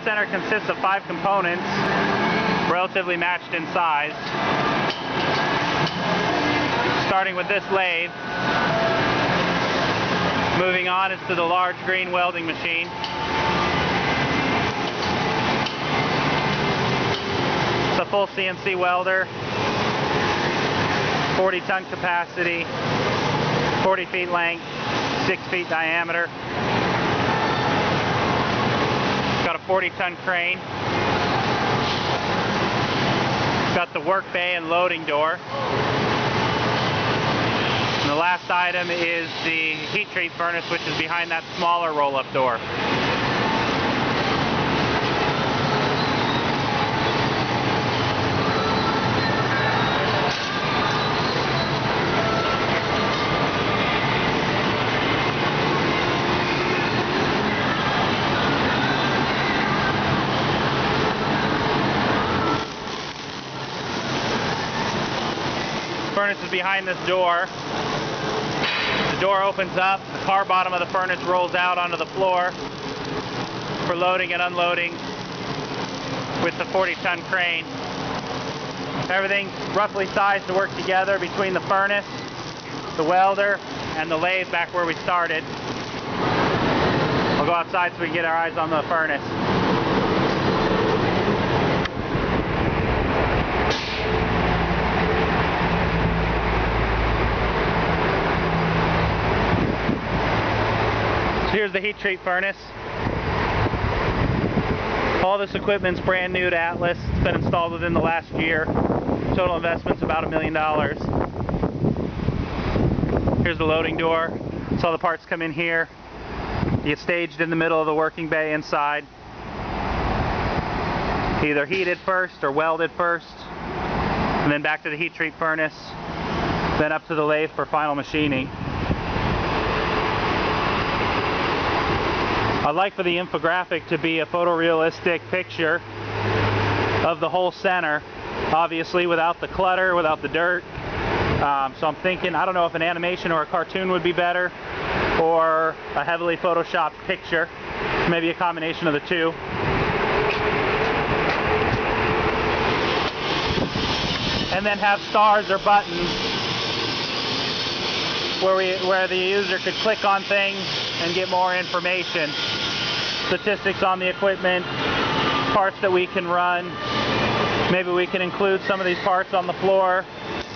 center consists of 5 components, relatively matched in size. Starting with this lathe. Moving on is to the large green welding machine. It's a full CNC welder, 40-ton capacity, 40 feet length, 6 feet diameter. It's got a 40-ton crane. It's got the work bay and loading door. And the last item is the heat treat furnace, which is behind that smaller roll-up door. Furnace is behind this door. The door opens up, the car bottom of the furnace rolls out onto the floor for loading and unloading with the 40-ton crane. Everything's roughly sized to work together between the furnace, the welder, and the lathe back where we started. We'll go outside so we can get our eyes on the furnace. Here's the heat treat furnace. All this equipment's brand new to Atlas. It's been installed within the last year. Total investment's about $1 million. Here's the loading door. So all the parts come in here. You get staged in the middle of the working bay inside. Either heated first or welded first. And then back to the heat treat furnace. Then up to the lathe for final machining. I'd like for the infographic to be a photorealistic picture of the whole center, obviously without the clutter, without the dirt. So I'm thinking, I don't know if an animation or a cartoon would be better, or a heavily photoshopped picture, maybe a combination of the two. And then have stars or buttons where the user could click on things and get more information. Statistics on the equipment, parts that we can run. Maybe we can include some of these parts on the floor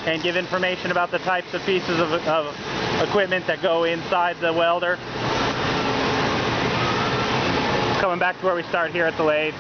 and give information about the types of pieces of equipment that go inside the welder. Coming back to where we start here at the lathe.